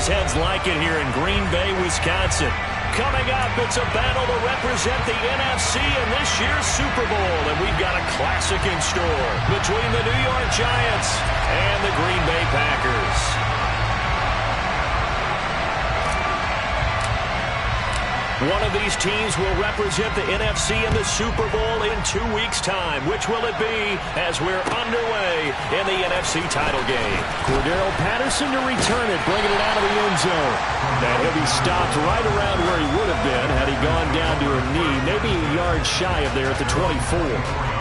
His heads like it here in Green Bay, Wisconsin. Coming up, it's a battle to represent the NFC in this year's Super Bowl. And we've got a classic in store between the New York Giants and the Green Bay Packers. One of these teams will represent the NFC in the Super Bowl in 2 weeks' time. Which will it be as we're underway in the NFC title game? Cordarrelle Patterson to return it, bringing it out of the end zone. And he'll be stopped right around where he would have been had he gone down to a knee, maybe a yard shy of there at the 24.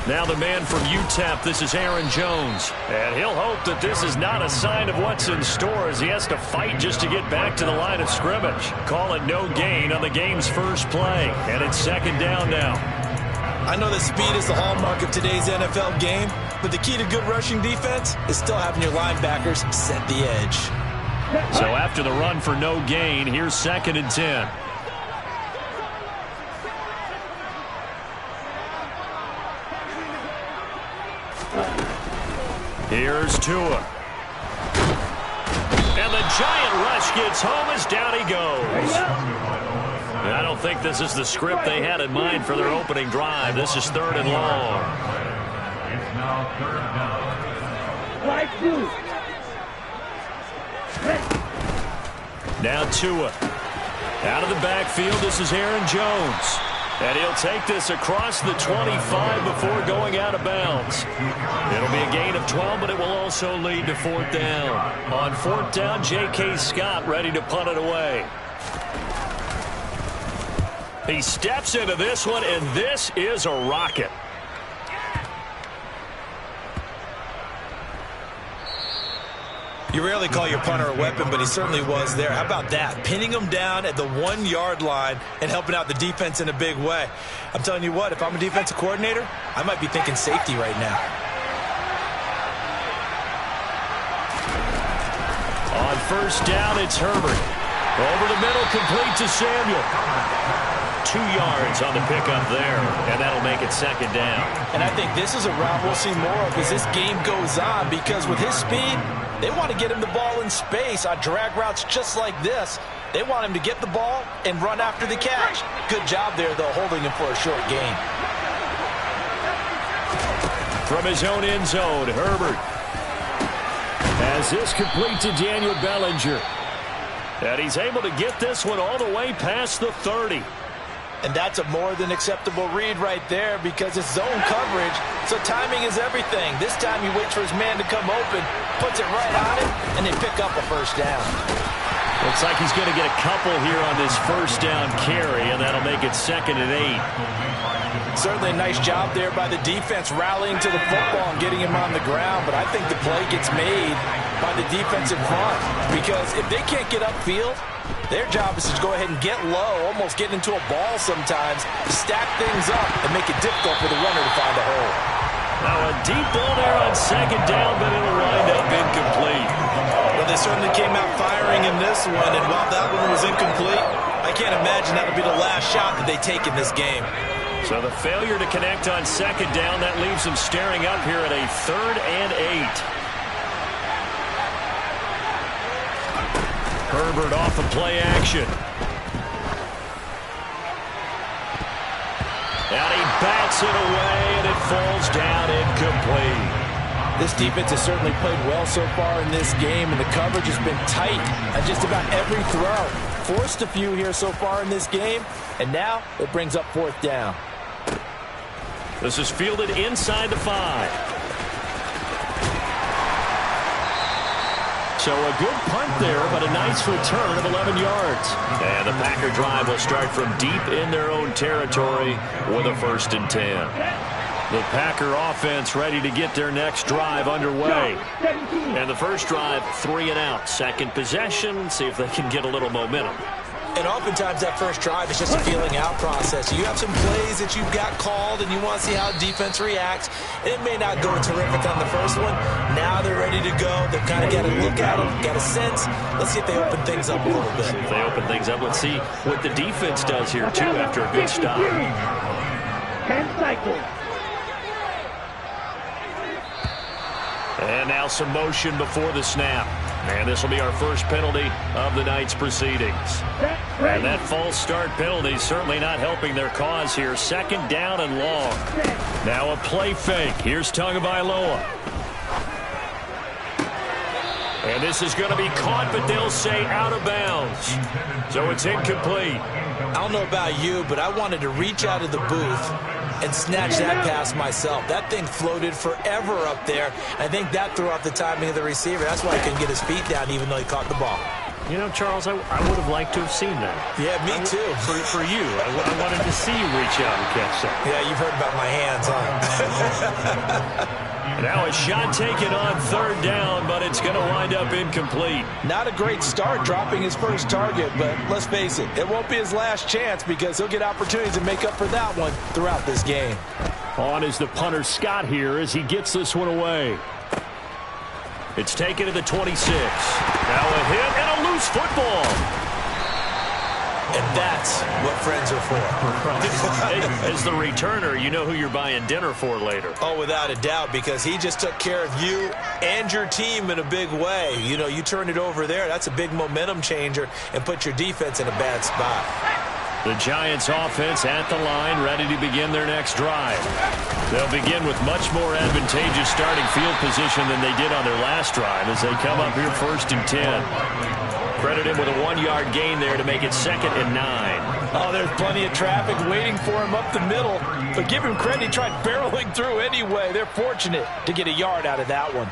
Now the man from UTEP, this is Aaron Jones. And he'll hope that this is not a sign of what's in store as he has to fight just to get back to the line of scrimmage. Call it no gain on the game's first play. And it's second down now. I know that speed is the hallmark of today's NFL game, but the key to good rushing defense is still having your linebackers set the edge. So after the run for no gain, here's 2nd and 10. Here's Tua. And the giant rush gets home as down he goes. I don't think this is the script they had in mind for their opening drive. This is 3rd and long. It's now 3rd down. Now Tua. Out of the backfield, this is Aaron Jones. And he'll take this across the 25 before going out of bounds. It'll be a gain of 12, but it will also lead to 4th down. On 4th down, J.K. Scott ready to punt it away. He steps into this one, and this is a rocket. You rarely call your punter a weapon, but he certainly was there. How about that? Pinning him down at the 1-yard line and helping out the defense in a big way. I'm telling you what, if I'm a defensive coordinator, I might be thinking safety right now. On 1st down, it's Herbert. Over the middle, complete to Samuel. 2 yards on the pickup there, and that'll make it 2nd down. And I think this is a route we'll see more of as this game goes on, because with his speed, they want to get him the ball in space on drag routes just like this. They want him to get the ball and run after the catch. Good job there, though, holding him for a short gain. From his own end zone, Herbert has this complete to Daniel Bellinger. And he's able to get this one all the way past the 30. And that's a more than acceptable read right there because it's zone coverage, so timing is everything. This time he waits for his man to come open, puts it right on him, and they pick up a 1st down. Looks like he's going to get a couple here on this 1st down carry, and that'll make it 2nd and 8. Certainly a nice job there by the defense rallying to the football and getting him on the ground, but I think the play gets made by the defensive front because if they can't get upfield, their job is to go ahead and get low, almost get into a ball sometimes, stack things up, and make it difficult for the runner to find a hole. Now a deep ball there on 2nd down, but it'll wind up incomplete. Well, they certainly came out firing in this one, and while that one was incomplete, I can't imagine that'll be the last shot that they take in this game. So the failure to connect on 2nd down, that leaves them staring up here at a 3rd and 8. Herbert off the play action. And he bats it away, and it falls down incomplete. This defense has certainly played well so far in this game, and the coverage has been tight on just about every throw. Forced a few here so far in this game, and now it brings up 4th down. This is fielded inside the 5. So a good punt there, but a nice return of 11 yards. And the Packer drive will start from deep in their own territory with a 1st and 10. The Packer offense ready to get their next drive underway. And the first drive, 3 and out. Second possession, see if they can get a little momentum. And oftentimes that first drive is just a feeling out process. You have some plays that you've got called and you want to see how defense reacts. It may not go terrific on the first one. Now they're ready to go. They've kind of got to look at them, got a sense. Let's see if they open things up a little bit. If they open things up, let's see what the defense does here, too, after a good stop. 10 cycles. And now some motion before the snap. And this will be our first penalty of the night's proceedings. And that false start penalty is certainly not helping their cause here. Second down and long. Now a play fake. Here's Tagovailoa. And this is going to be caught, but they'll say out of bounds. So it's incomplete. I don't know about you, but I wanted to reach out of the booth and snatch that pass myself. That thing floated forever up there. I think that threw off the timing of the receiver. That's why he couldn't get his feet down even though he caught the ball. You know, Charles, I would have liked to have seen that. Yeah, me too. For you. I wanted to see you reach out and catch that. Yeah, you've heard about my hands, huh? Now a shot taken on third down, but it's going to wind up incomplete. Not a great start dropping his first target, but let's face it, it won't be his last chance because he'll get opportunities to make up for that one throughout this game. On is the punter Scott here as he gets this one away. It's taken to the 26. Now a hit and a loose football. And that's what friends are for. As the returner, you know who you're buying dinner for later. Oh, without a doubt, because he just took care of you and your team in a big way. You know, you turn it over there, that's a big momentum changer and put your defense in a bad spot. The Giants offense at the line, ready to begin their next drive. They'll begin with much more advantageous starting field position than they did on their last drive as they come up here 1st and 10. Credit him with a 1-yard gain there to make it 2nd and 9. Oh, there's plenty of traffic waiting for him up the middle. But give him credit, he tried barreling through anyway. They're fortunate to get a yard out of that one.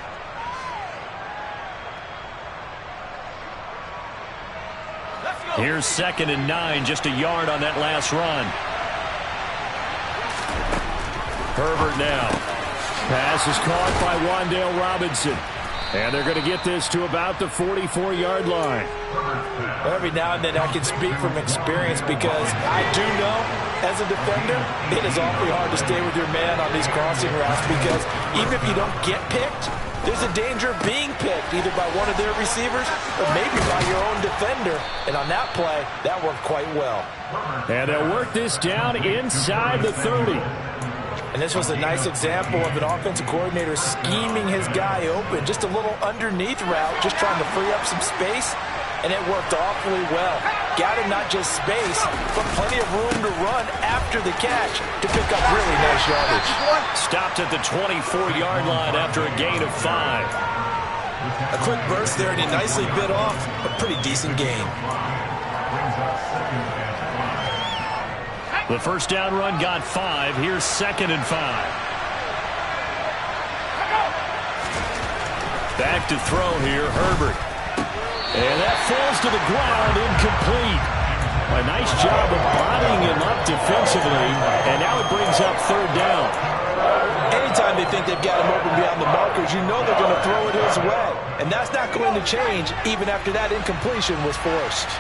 Here's 2nd and 9, just a yard on that last run. Herbert now. Pass is caught by Wan'Dale Robinson. And they're going to get this to about the 44-yard line. Every now and then I can speak from experience because I do know, as a defender, it is awfully hard to stay with your man on these crossing routes because even if you don't get picked, there's a danger of being picked either by one of their receivers or maybe by your own defender. And on that play, that worked quite well. And they'll work this down inside the 30. And this was a nice example of an offensive coordinator scheming his guy open. Just a little underneath route, just trying to free up some space. And it worked awfully well. Got him not just space, but plenty of room to run after the catch to pick up really nice yardage. Stopped at the 24-yard line after a gain of 5. A quick burst there, and he nicely bit off a pretty decent gain. The first down run got 5. Here's 2nd and 5. Back to throw here, Herbert. And that falls to the ground, incomplete. A nice job of bodying him up defensively, and now it brings up 3rd down. Anytime they think they've got him open beyond the markers, you know they're going to throw it his way. And that's not going to change even after that incompletion was forced.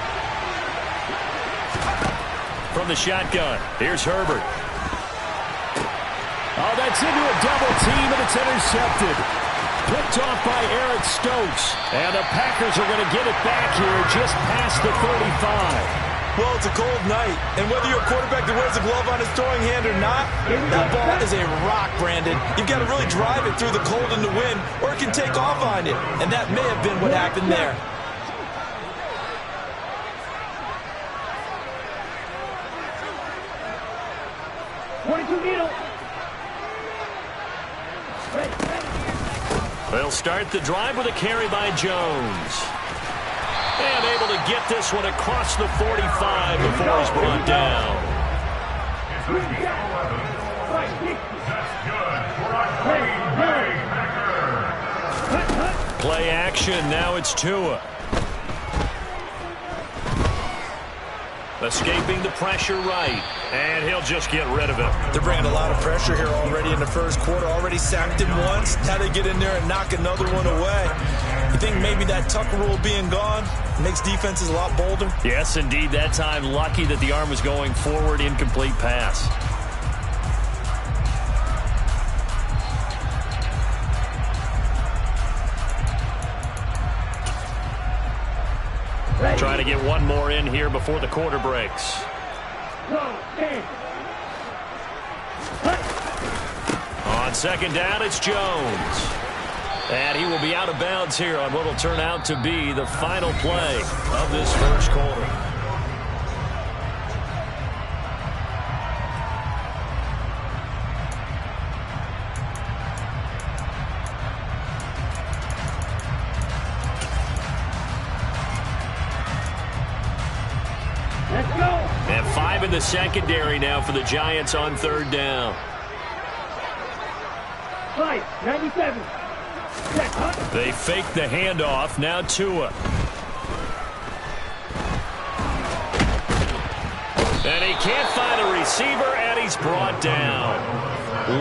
From the shotgun, here's Herbert. Oh, that's into a double team, and it's intercepted. Picked off by Eric Stokes. And the Packers are going to get it back here just past the 35. Well, it's a cold night, and whether you're a quarterback that wears a glove on his throwing hand or not, that ball is a rock, Brandon. You've got to really drive it through the cold and the wind, or it can take off on you. And that may have been what happened there. They'll start the drive with a carry by Jones. And able to get this one across the 45 before he's brought down. Play action, now it's Tua. Escaping the pressure right, and he'll just get rid of it. They're bringing a lot of pressure here already in the first quarter. Already sacked him once. Now they get in there and knock another one away. You think maybe that Tucker rule being gone makes defenses a lot bolder? Yes, indeed. That time, lucky that the arm was going forward. Incomplete pass. Trying to get one more in here before the quarter breaks. On second down, it's Jones. And he will be out of bounds here on what will turn out to be the final play of this first quarter. Let's go. And 5 in the secondary now for the Giants on third down. 97. They fake the handoff. Now Tua. And he can't find a receiver, and he's brought down.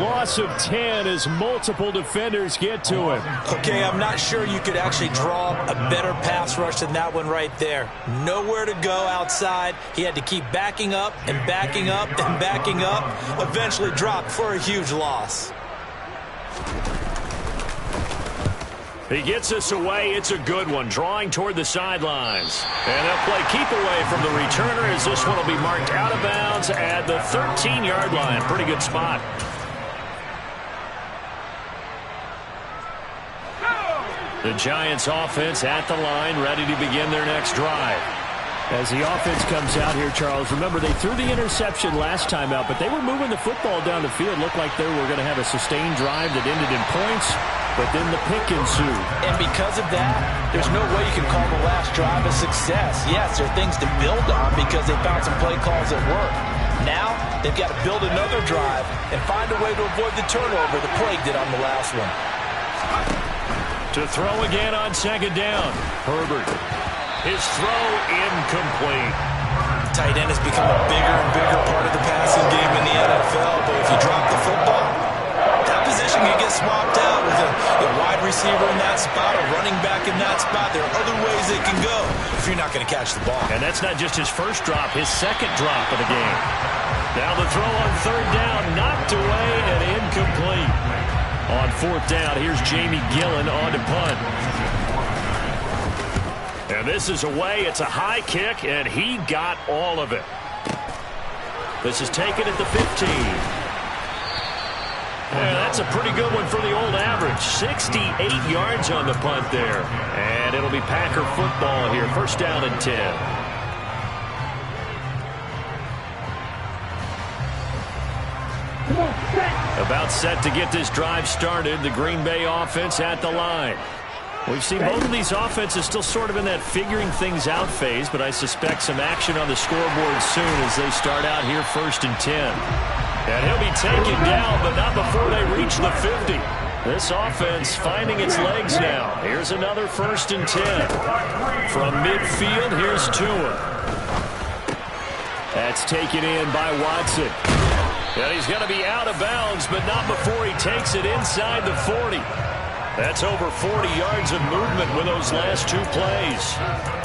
Loss of 10 as multiple defenders get to him. Okay, I'm not sure you could actually draw a better pass rush than that one right there. Nowhere to go outside. He had to keep backing up and backing up and backing up. Eventually dropped for a huge loss. He gets us away. It's a good one. Drawing toward the sidelines. And they'll play keep away from the returner as this one will be marked out of bounds at the 13-yard line. Pretty good spot. The Giants offense at the line, ready to begin their next drive. As the offense comes out here, Charles, remember they threw the interception last time out, but they were moving the football down the field. Looked like they were going to have a sustained drive that ended in points, but then the pick ensued. And because of that, there's no way you can call the last drive a success. Yes, there are things to build on because they found some play calls that work. Now, they've got to build another drive and find a way to avoid the turnover the Plague did on the last one. To throw again on second down. Herbert. His throw incomplete. Tight end has become a bigger and bigger part of the passing game in the NFL, but if you drop the football, that position can get swapped out with a wide receiver in that spot, a running back in that spot. There are other ways it can go if you're not going to catch the ball. And that's not just his first drop, his second drop of the game. Now the throw on third down, knocked away and incomplete. On fourth down, here's Jamie Gillen on to punt. And this is away. It's a high kick, and he got all of it. This is taken at the 15. And that's a pretty good one for the old average. 68 yards on the punt there. And it'll be Packer football here. First down and 10. About set to get this drive started. The Green Bay offense at the line. We've seen both of these offenses still sort of in that figuring things out phase, but I suspect some action on the scoreboard soon as they start out here first and 10. And he'll be taken down, but not before they reach the 50. This offense finding its legs now. Here's another first and 10. From midfield, here's Tua. That's taken in by Watson. And he's going to be out of bounds, but not before he takes it inside the 40. That's over 40 yards of movement with those last two plays.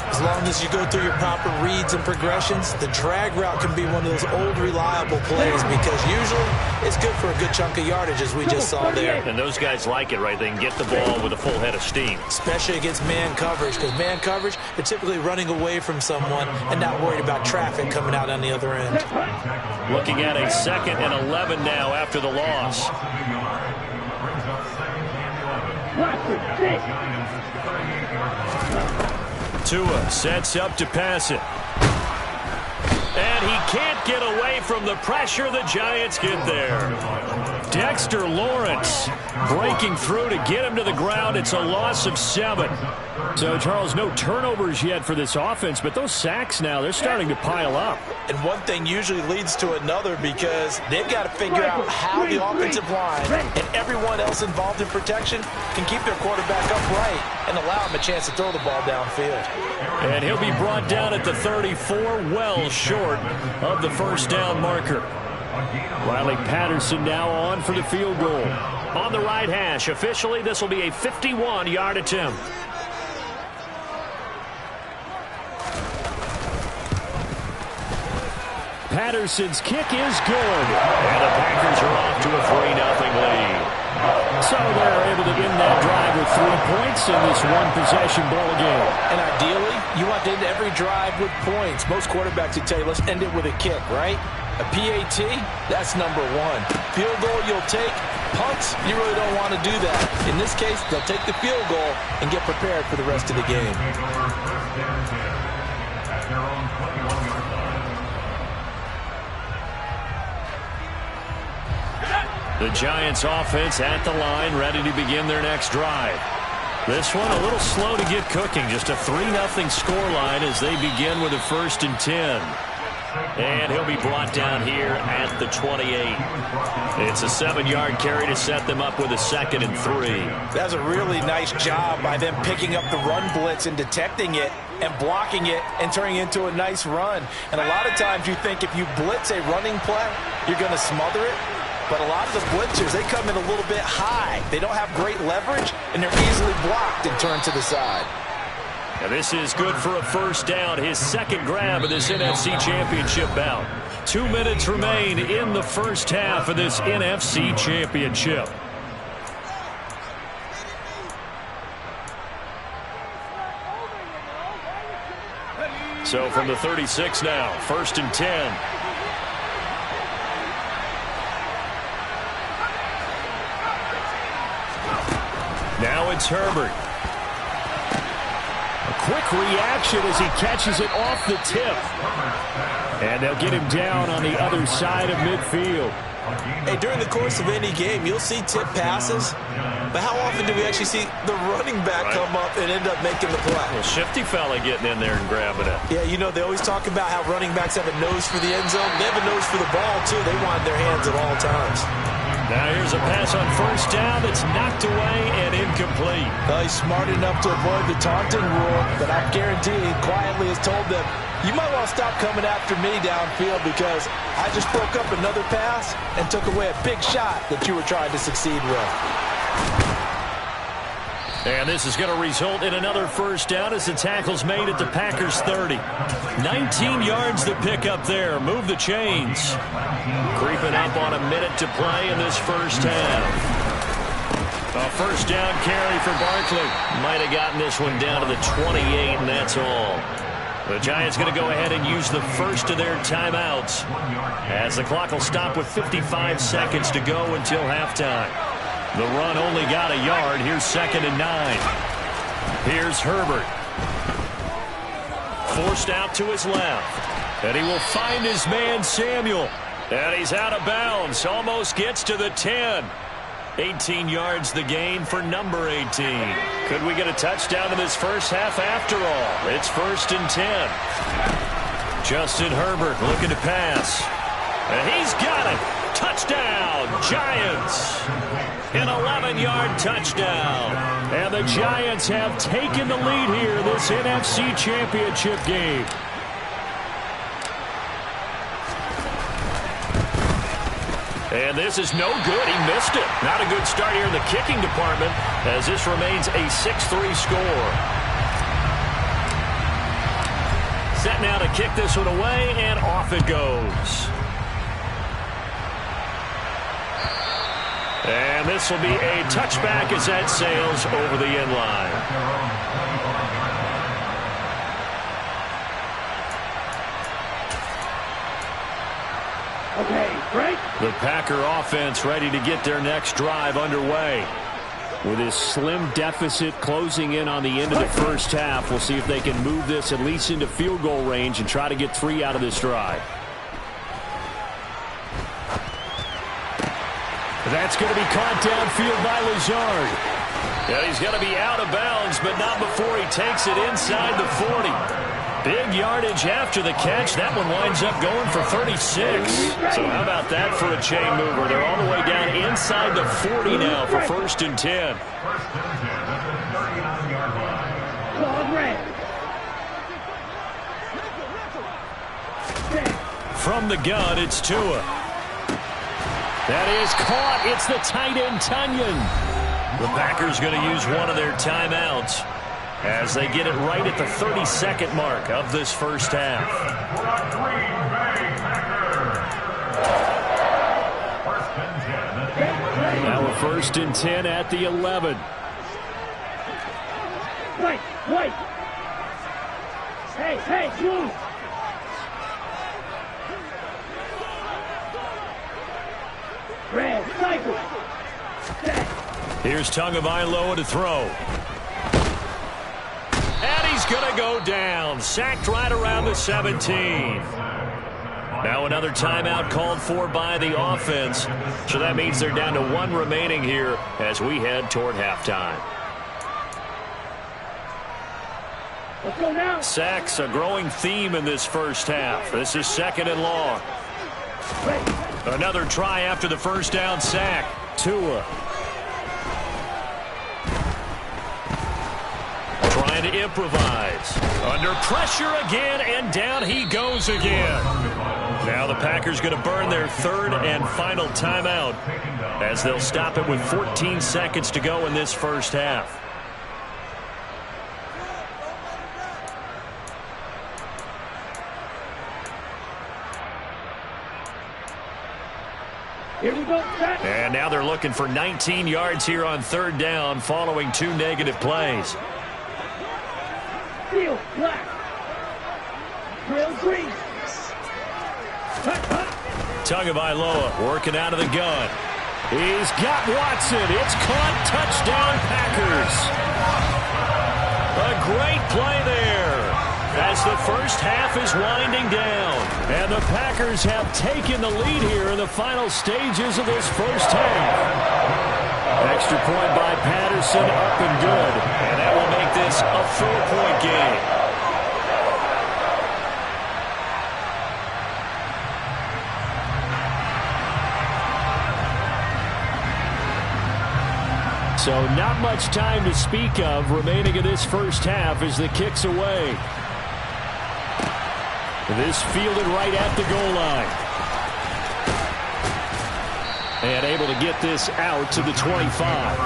As long as you go through your proper reads and progressions, the drag route can be one of those old reliable plays because usually it's good for a good chunk of yardage as we just saw there. And those guys like it, right? They can get the ball with a full head of steam. Especially against man coverage because man coverage, they're typically running away from someone and not worried about traffic coming out on the other end. Looking at a 2nd and 11 now after the loss. Tua sets up to pass it. And he can't get away from the pressure. The Giants get there. Dexter Lawrence breaking through to get him to the ground. It's a loss of 7. So, Charles, no turnovers yet for this offense, but those sacks now, they're starting to pile up. And one thing usually leads to another because they've got to figure out how the offensive line and everyone else involved in protection can keep their quarterback upright and allow him a chance to throw the ball downfield. And he'll be brought down at the 34, well short of the first down marker. Riley Patterson now on for the field goal. On the right hash, officially this will be a 51-yard attempt. Patterson's kick is good. And the Packers are off to a 3-0 lead. So they're able to end that drive with 3 points in this one-possession ball game. And ideally, you want to end every drive with points. Most quarterbacks would tell you, let's end it with a kick, right? A PAT, that's number 1. Field goal you'll take. Punts, you really don't want to do that. In this case, they'll take the field goal and get prepared for the rest of the game. The Giants offense at the line, ready to begin their next drive. This one a little slow to get cooking. Just a 3-0 scoreline as they begin with a 1st and 10. And he'll be brought down here at the 28. It's a 7-yard carry to set them up with a 2nd and 3. That's a really nice job by them picking up the run blitz and detecting it and blocking it and turning it into a nice run. And a lot of times you think if you blitz a running play, you're going to smother it. But a lot of the blitzers, they come in a little bit high. They don't have great leverage, and they're easily blocked and turned to the side. Now this is good for a 1st down. His 2nd grab of this NFC Championship bout. 2 minutes remain in the 1st half of this NFC Championship. So from the 36 now, 1st and 10. Now it's Herbert. A quick reaction as he catches it off the tip. And they'll get him down on the other side of midfield. Hey, during the course of any game, you'll see tip passes. But how often do we actually see the running back come up and end up making the play? Well, shifty fella getting in there and grabbing it. Yeah, you know, they always talk about how running backs have a nose for the end zone. They have a nose for the ball, too. They want their hands at all times. Now here's a pass on 1st down that's knocked away and incomplete. He's smart enough to avoid the taunting rule, but I guarantee he quietly has told them, you might want to stop coming after me downfield because I just broke up another pass and took away a big shot that you were trying to succeed with. And this is going to result in another 1st down as the tackle's made at the Packers 30. 19 yards to pick up there. Move the chains. Creeping up on a minute to play in this 1st half. A 1st down carry for Barkley. Might have gotten this one down to the 28, and that's all. The Giants going to go ahead and use the first of their timeouts as the clock will stop with 55 seconds to go until halftime. The run only got a yard. Here's 2nd and 9. Here's Herbert. Forced out to his left. And he will find his man Samuel. And he's out of bounds. Almost gets to the 10. 18 yards the gain for number 18. Could we get a touchdown in this 1st half after all? It's 1st and 10. Justin Herbert looking to pass. And he's got it. Touchdown, Giants. An 11-yard touchdown. And the Giants have taken the lead here in this NFC Championship game. And this is no good. He missed it. Not a good start here in the kicking department as this remains a 6-3 score. Set now to kick this one away, and off it goes. And this will be a touchback as that sails over the end line. Okay, break. The Packer offense ready to get their next drive underway. With this slim deficit closing in on the end of the 1st half, we'll see if they can move this at least into field goal range and try to get 3 out of this drive. That's going to be caught downfield by Lazard. Yeah, he's going to be out of bounds, but not before he takes it inside the 40. Big yardage after the catch. That one winds up going for 36. So how about that for a chain mover? They're all the way down inside the 40 now for 1st and 10. From the gun, it's Tua. That is caught. It's the tight end, Tunyon. The Packers going to use one of their timeouts as they get it right at the 32nd mark of this 1st half. First and 10 at the 11. Wait. Hey, move. Red, cycle. Here's Tagovailoa to throw. And he's going to go down. Sacked right around the 17. Now another timeout called for by the offense. So that means they're down to 1 remaining here as we head toward halftime. Let's go now. Sacks, a growing theme in this first half. This is 2nd and long. Another try after the first down sack. Tua. Trying to improvise. Under pressure again, and down he goes again. Now the Packers going to burn their 3rd and final timeout as they'll stop it with 14 seconds to go in this first half. Here we go, set. And now they're looking for 19 yards here on 3rd down following 2 negative plays. Field, black. Drill, green. Tagovailoa working out of the gun. He's got Watson. It's caught. Touchdown, Packers. A great play there as the first half is winding down. And the Packers have taken the lead here in the final stages of this first half. Extra point by Patterson, up and good. And that will make this a 4-point game. So not much time to speak of remaining in this first half as the kick's away. This fielded right at the goal line. And able to get this out to the 25.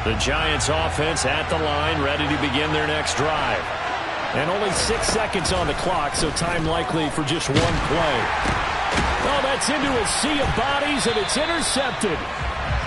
The Giants offense at the line, ready to begin their next drive. And only 6 seconds on the clock, so time likely for just 1 play. Oh, that's into a sea of bodies, and it's intercepted.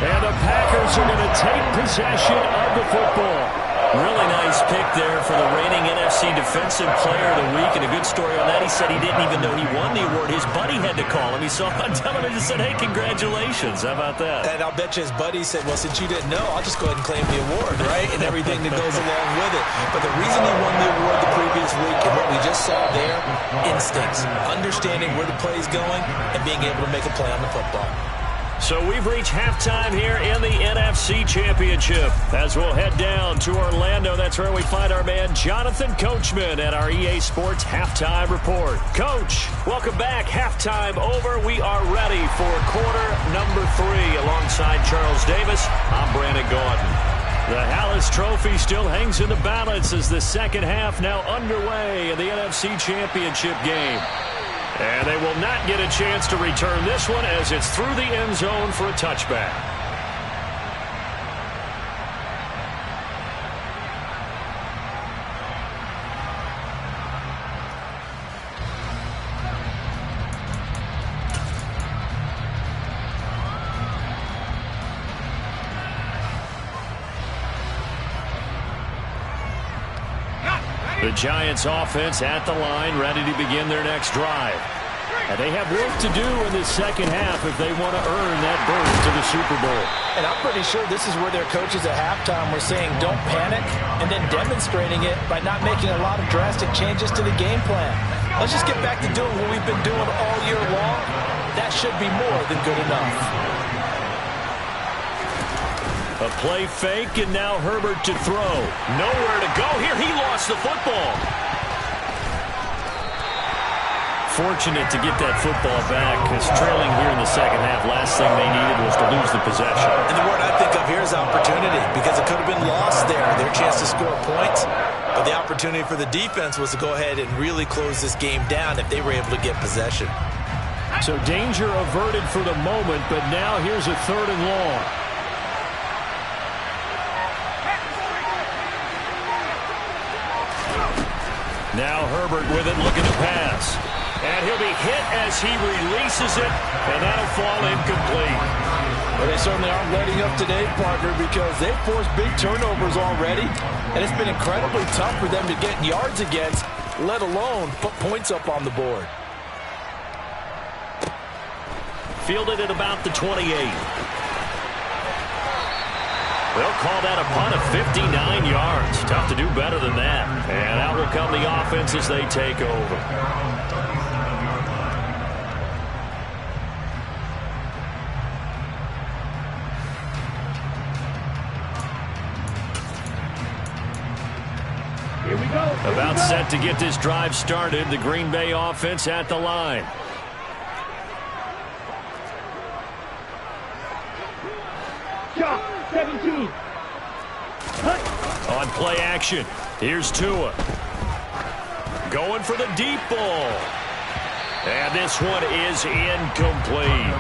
And the Packers are going to take possession of the football. Really nice pick there for the reigning NFC Defensive Player of the Week. And a good story on that, he said he didn't even know he won the award. His buddy had to call him. He saw it on television and said, hey, congratulations. How about that? And I'll bet you his buddy said, well, since you didn't know, I'll just go ahead and claim the award, right? And everything that goes along with it. But the reason he won the award the previous week and what we just saw there, instincts, understanding where the play is going and being able to make a play on the football. So we've reached halftime here in the NFC Championship as we'll head down to Orlando. That's where we find our man Jonathan Coachman at our EA Sports Halftime Report. Coach, welcome back. Halftime over. We are ready for quarter number 3 alongside Charles Davis. I'm Brandon Gaudin. The Hallis Trophy still hangs in the balance as the second half now underway in the NFC Championship game. And they will not get a chance to return this one as it's through the end zone for a touchback. The Giants offense at the line, ready to begin their next drive. And they have work to do in the second half if they want to earn that berth to the Super Bowl. And I'm pretty sure this is where their coaches at halftime were saying don't panic and then demonstrating it by not making a lot of drastic changes to the game plan. Let's just get back to doing what we've been doing all year long. That should be more than good enough. A play fake, and now Herbert to throw. Nowhere to go here. He lost the football. Fortunate to get that football back because trailing here in the second half, last thing they needed was to lose the possession. And the word I think of here is opportunity because it could have been lost there, their chance to score points. But the opportunity for the defense was to go ahead and really close this game down if they were able to get possession. So danger averted for the moment, but now here's a 3rd and long. Now Herbert with it, looking to pass. And he'll be hit as he releases it, and that'll fall incomplete. Well, they certainly aren't letting up today, partner, because they've forced big turnovers already, and it's been incredibly tough for them to get yards against, let alone put points up on the board. Fielded at about the 28. They'll call that a punt of 59 yards. Tough to do better than that. And out will come the offense as they take over. Here we go. About set to get this drive started. The Green Bay offense at the line. Chop, 17. On play action, here's Tua. Going for the deep ball. And this one is incomplete.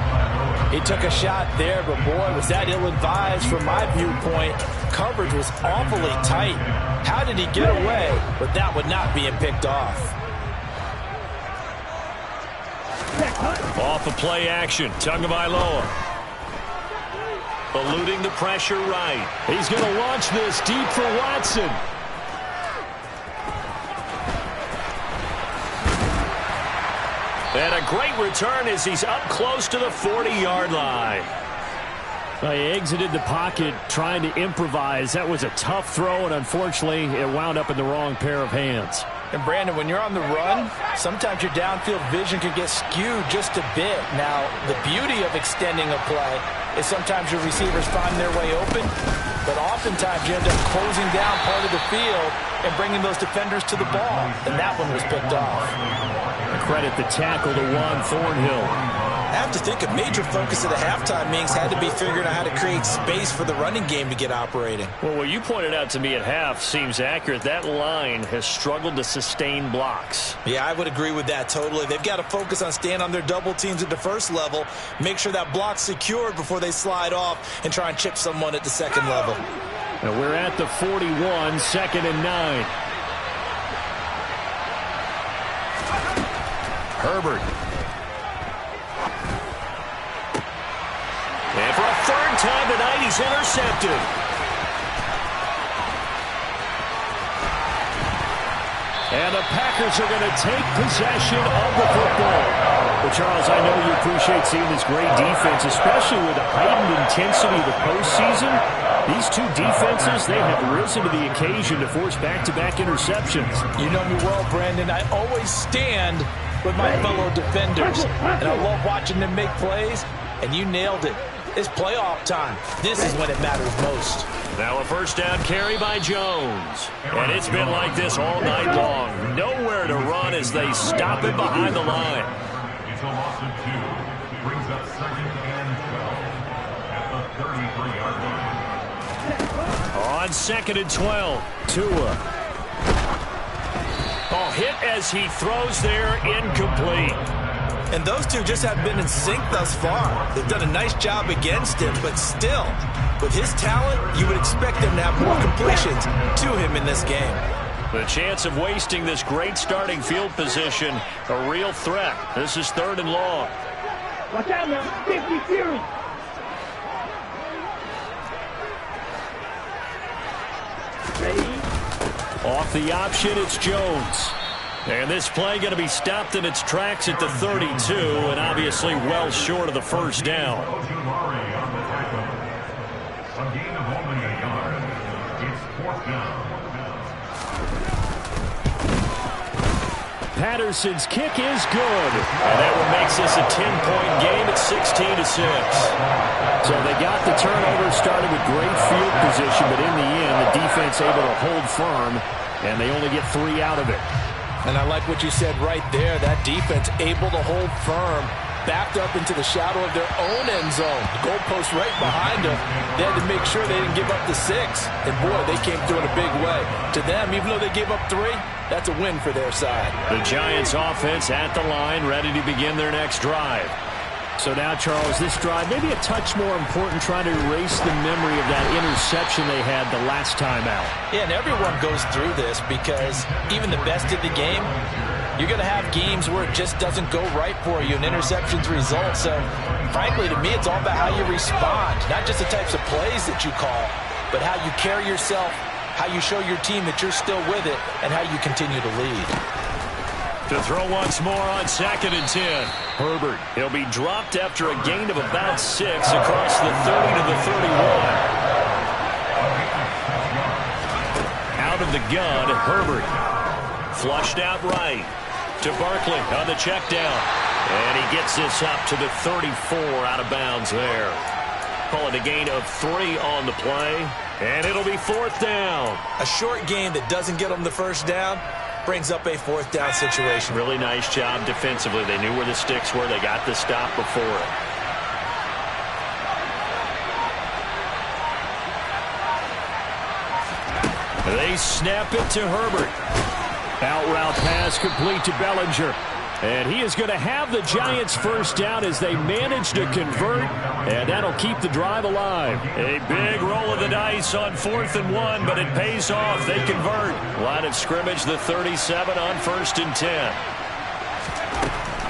He took a shot there, but boy, was that ill-advised from my viewpoint. Coverage was awfully tight. How did he get away with that one not being picked off? Off of play action, Tagovailoa. Eluding the pressure right. He's going to launch this deep for Watson. And a great return as he's up close to the 40-yard line. He exited the pocket trying to improvise. That was a tough throw, and unfortunately, it wound up in the wrong pair of hands. And Brandon, when you're on the run, sometimes your downfield vision can get skewed just a bit. Now, the beauty of extending a play is sometimes your receivers find their way open, but oftentimes you end up closing down part of the field and bringing those defenders to the ball, and that one was picked off. Credit the tackle to Juan Thornhill. I have to think a major focus of the halftime meetings had to be figuring out how to create space for the running game to get operating. Well, what you pointed out to me at half seems accurate. That line has struggled to sustain blocks. Yeah, I would agree with that totally. They've got to focus on staying on their double teams at the first level, make sure that block's secured before they slide off and try and chip someone at the second level. Now we're at the 41, 2nd and 9. Herbert. And for a third time tonight, he's intercepted. And the Packers are going to take possession of the football. Well, Charles, I know you appreciate seeing this great defense, especially with the heightened intensity of the postseason. These two defenses, they have risen to the occasion to force back-to-back interceptions. You know me well, Brandon. I always stand with my fellow defenders, and I love watching them make plays, and you nailed it. It's playoff time. This is when it matters most. Now a first down carry by Jones. And it's been like this all night long. Nowhere to run as they stop him behind the line. It's a loss of 2. Brings up 2nd and 12 at the 33-yard line. On 2nd and 12, Tua. Oh, hit as he throws there, incomplete. And those two just have been in sync thus far. They've done a nice job against him, but still, with his talent, you would expect them to have more completions to him in this game. The chance of wasting this great starting field position, a real threat. This is 3rd and long. Watch out now. 50 Fury. Ready? Off the option, it's Jones. And this play going to be stopped in its tracks at the 32, and obviously well short of the first down. A gain of only a yard. It's 4th down. Patterson's kick is good. And that one makes this a 10-point game at 16-6. So they got the turnover started with great field position, but in the end, the defense able to hold firm, and they only get 3 out of it. And I like what you said right there. That defense able to hold firm, backed up into the shadow of their own end zone. The goalpost right behind them. They had to make sure they didn't give up the 6. And boy, they came through in a big way. To them, even though they gave up 3, that's a win for their side. The Giants offense at the line, ready to begin their next drive. So now, Charles, this drive maybe a touch more important, trying to erase the memory of that interception they had the last time out. Yeah, and everyone goes through this because even the best in the game, you're going to have games where it just doesn't go right for you and interceptions result. So, frankly, to me, it's all about how you respond, not just the types of plays that you call, but how you carry yourself, how you show your team that you're still with it, and how you continue to lead. To throw once more on 2nd and 10. Herbert, he'll be dropped after a gain of about 6 across the 30 to the 31. Out of the gun, Herbert. Flushed out right to Barkley on the check down. And he gets this up to the 34 out of bounds there. Call it a gain of 3 on the play. And it'll be 4th down. A short game that doesn't get them the first down brings up a 4th down situation. Really nice job defensively. They knew where the sticks were. They got the stop before it. They snap it to Herbert. Out route pass complete to Bellinger. And he is going to have the Giants first down as they manage to convert, and that'll keep the drive alive. A big roll of the dice on 4th and 1, but it pays off. They convert. Line of scrimmage, the 37 on 1st and 10.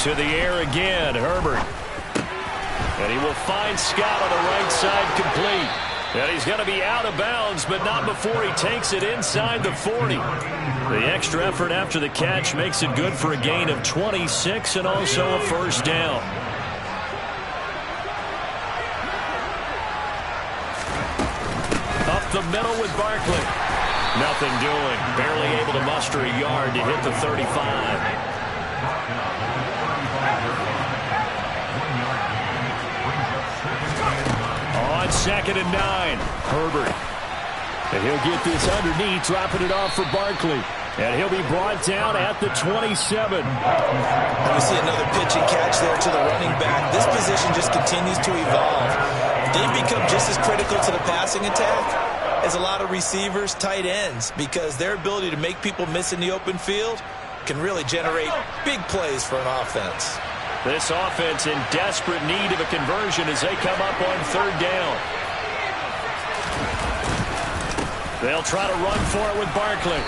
To the air again, Herbert. And he will find Scott on the right side complete. And he's going to be out of bounds, but not before he takes it inside the 40. The extra effort after the catch makes it good for a gain of 26 and also a first down. Up the middle with Barkley. Nothing doing. Barely able to muster a yard to hit the 35. On 2nd and 9, Herbert. And he'll get this underneath, dropping it off for Barkley. And he'll be brought down at the 27. And we see another pitch and catch there to the running back. This position just continues to evolve. They become just as critical to the passing attack as a lot of receivers, tight ends, because their ability to make people miss in the open field can really generate big plays for an offense. This offense in desperate need of a conversion as they come up on 3rd down. They'll try to run for it with Barkley.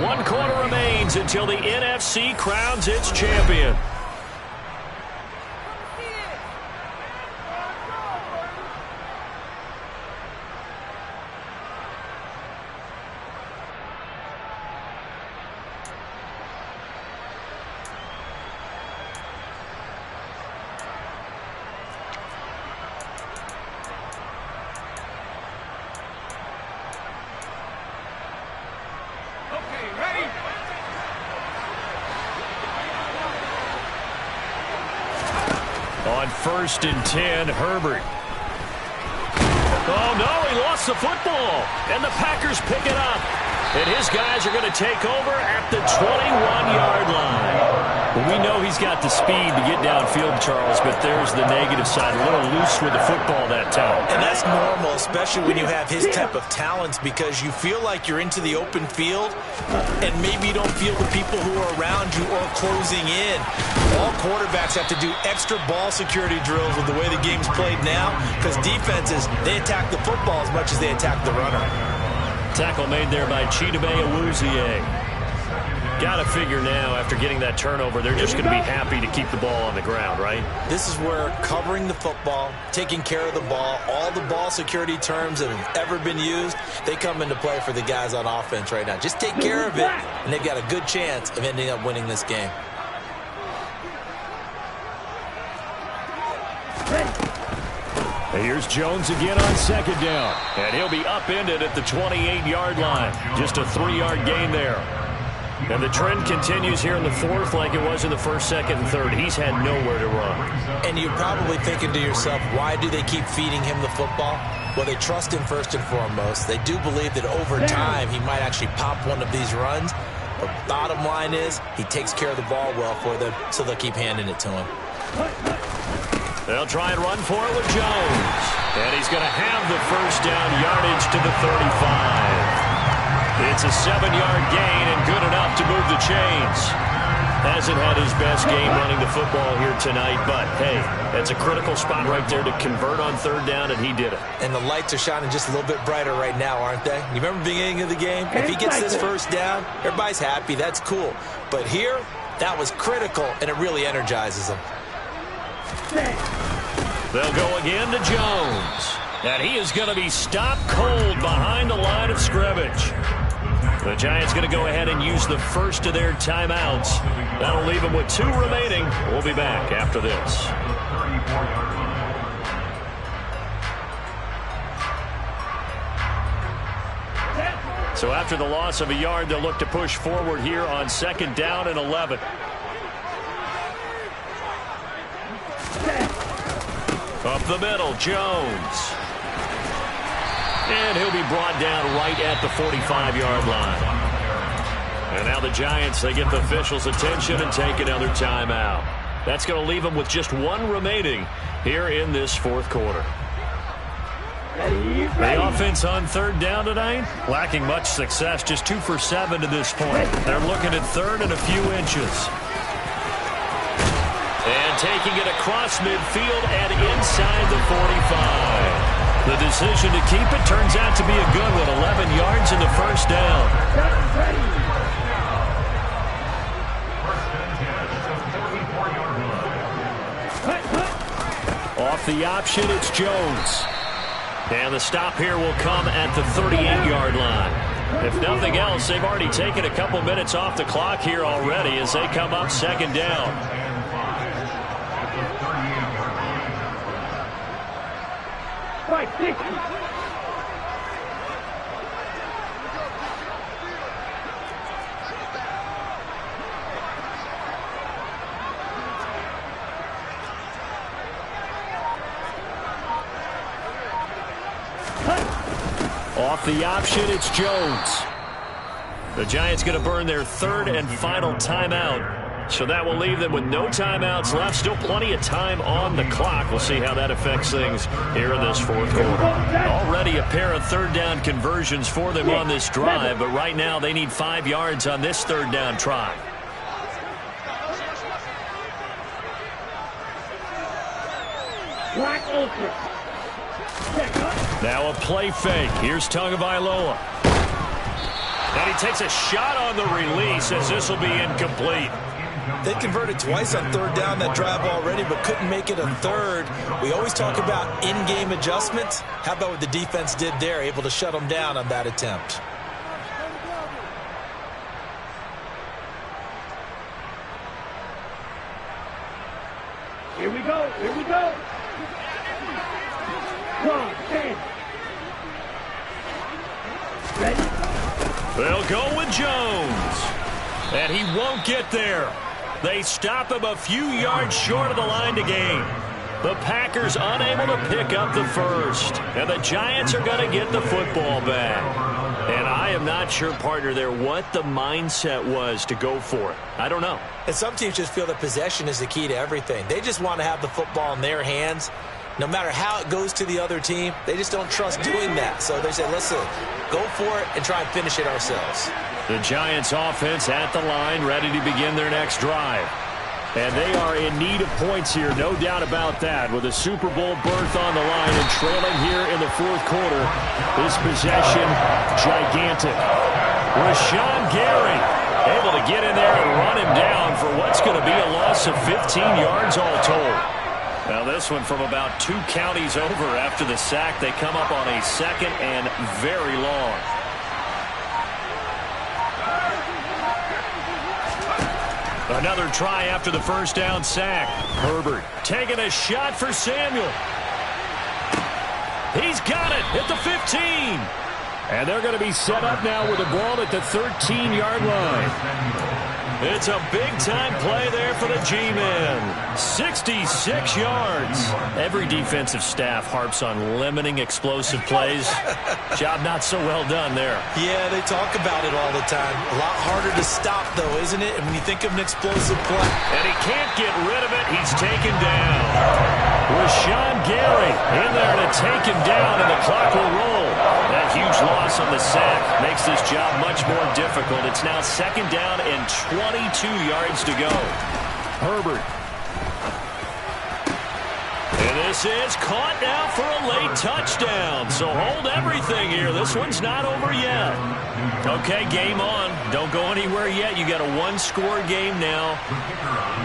One quarter remains until the NFC crowns its champion. On 1st and 10, Herbert. Oh, no, he lost the football. And the Packers pick it up. And his guys are going to take over at the 21-yard line. Well, we know he's got the speed to get downfield, Charles, but there's the negative side. A little loose with the football that time. And that's normal, especially when you have his type of talents, because you feel like you're into the open field, and maybe you don't feel the people who are around you or closing in. All quarterbacks have to do extra ball security drills with the way the game's played now, because defenses, they attack the football as much as they attack the runner. Tackle made there by Chidobe Awuzie. Got to figure now, after getting that turnover, they're just going to be happy to keep the ball on the ground, right? This is where covering the football, taking care of the ball, all the ball security terms that have ever been used, they come into play for the guys on offense right now. Just take care of it, and they've got a good chance of ending up winning this game. Here's Jones again on 2nd down. And he'll be upended at the 28-yard line. Just a 3-yard gain there. And the trend continues here in the 4th like it was in the 1st, 2nd, and 3rd. He's had nowhere to run. And you're probably thinking to yourself, why do they keep feeding him the football? Well, they trust him first and foremost. They do believe that over time he might actually pop one of these runs. But bottom line is he takes care of the ball well for them, so they'll keep handing it to him. They'll try and run for it with Jones. And he's going to have the first down, yardage to the 35. It's a 7-yard gain and good enough to move the chains. Hasn't had his best game running the football here tonight, but, hey, that's a critical spot right there to convert on third down, and he did it. And the lights are shining just a little bit brighter right now, aren't they? You remember the beginning of the game? If he gets this first down, everybody's happy. That's cool. But here, that was critical, and it really energizes them. They'll go again to Jones. And he is going to be stopped cold behind the line of scrimmage. The Giants going to go ahead and use the first of their timeouts. That'll leave them with 2 remaining. We'll be back after this. So after the loss of a yard, they'll look to push forward here on 2nd down and 11. Up the middle, Jones. And he'll be brought down right at the 45-yard line. And now the Giants, they get the officials' attention and take another timeout. That's going to leave them with just 1 remaining here in this 4th quarter. The offense on 3rd down tonight, lacking much success, just 2 for 7 to this point. They're looking at 3rd and a few inches. And taking it across midfield and inside the 45. The decision to keep it turns out to be a good one. 11 yards in the first down. Off the option, it's Jones. And the stop here will come at the 38-yard line. If nothing else, they've already taken a couple minutes off the clock here already as they come up 2nd down. Off the option, it's Jones. The Giants going to burn their 3rd and final timeout. So that will leave them with no timeouts left. Still plenty of time on the clock. We'll see how that affects things here in this 4th quarter. Already a pair of 3rd down conversions for them on this drive, but right now they need 5 yards on this 3rd down try. Now a play fake. Here's Tagovailoa. And he takes a shot on the release as this will be incomplete. They converted twice on 3rd down that drive already, but couldn't make it a 3rd. We always talk about in-game adjustments. How about what the defense did there, able to shut them down on that attempt? Here we go. Here we go. Come, stand. Ready? They'll go with Jones. And he won't get there. They stop him a few yards short of the line to gain. The Packers unable to pick up the first. And the Giants are going to get the football back. And I am not sure, partner, there what the mindset was to go for it. I don't know. And some teams just feel that possession is the key to everything. They just want to have the football in their hands. No matter how it goes to the other team, they just don't trust doing that. So they say, listen, go for it and try and finish it ourselves. The Giants offense at the line, ready to begin their next drive. And they are in need of points here, no doubt about that. With a Super Bowl berth on the line and trailing here in the 4th quarter, this possession gigantic. Rashawn Gary able to get in there and run him down for what's going to be a loss of 15 yards all told. Now this one from about 2 counties over after the sack. They come up on a 2nd and very long. Another try after the first down sack. Herbert taking a shot for Samuel. He's got it at the 15. And they're going to be set up now with the ball at the 13-yard line. It's a big-time play there for the G-Men. 66 yards. Every defensive staff harps on limiting explosive plays. Job not so well done there. Yeah, they talk about it all the time. A lot harder to stop, though, isn't it? And when you think of an explosive play. And he can't get rid of it. He's taken down. Rashawn Gary in there to take him down, and the clock will roll. That huge loss on the sack makes this job much more difficult. It's now 2nd down and 22 yards to go. Herbert. And this is caught now for a late touchdown. So hold everything here. This one's not over yet. Okay, game on. Don't go anywhere yet. You got a one-score game now.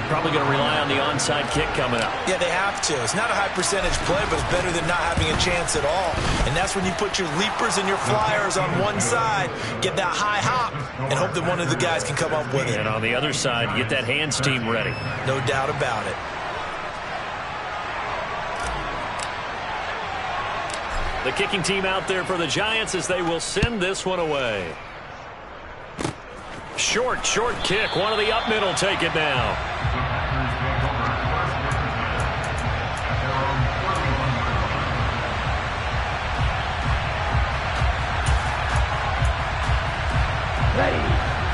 Probably going to rely on the onside kick coming up. Yeah, they have to. It's not a high percentage play, but it's better than not having a chance at all. And that's when you put your leapers and your flyers on one side, get that high hop, and hope that one of the guys can come up with it. And on the other side, get that hands team ready. No doubt about it. The kicking team out there for the Giants as they will send this one away. Short kick. One of the up middle take it now.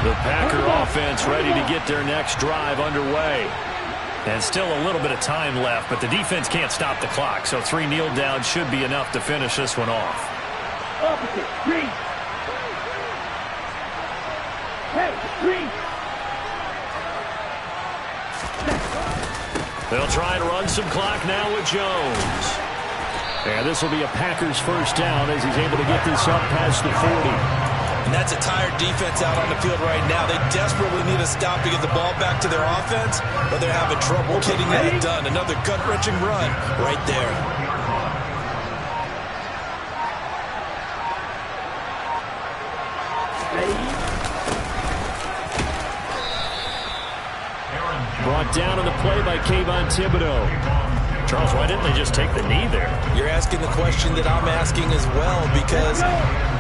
The Packer offense ready to get their next drive underway. And still a little bit of time left, but the defense can't stop the clock, so 3 kneel downs should be enough to finish this one off. Opposite, 3. Hey, 3. They'll try and run some clock now with Jones. And this will be a Packers first down as he's able to get this up past the 40. And that's a tired defense out on the field right now. They desperately need a stop to get the ball back to their offense, but they're having trouble getting that done. Another gut-wrenching run right there. Brought down on the play by Kayvon Thibodeau. Charles, why didn't they just take the knee there? You're asking the question that I'm asking as well, because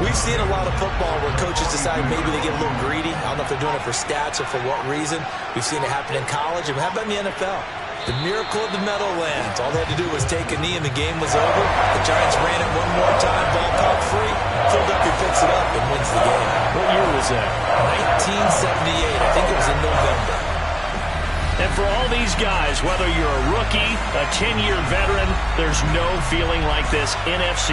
we've seen a lot of football where coaches decide maybe they get a little greedy. I don't know if they're doing it for stats or for what reason. We've seen it happen in college. And how about in the NFL? The miracle of the Meadowlands. All they had to do was take a knee and the game was over. The Giants ran it one more time, ball caught free. Philadelphia picks it up and wins the game. What year was that? 1978. I think it was in November. And for all these guys, whether you're a rookie, a 10-year veteran, there's no feeling like this NFC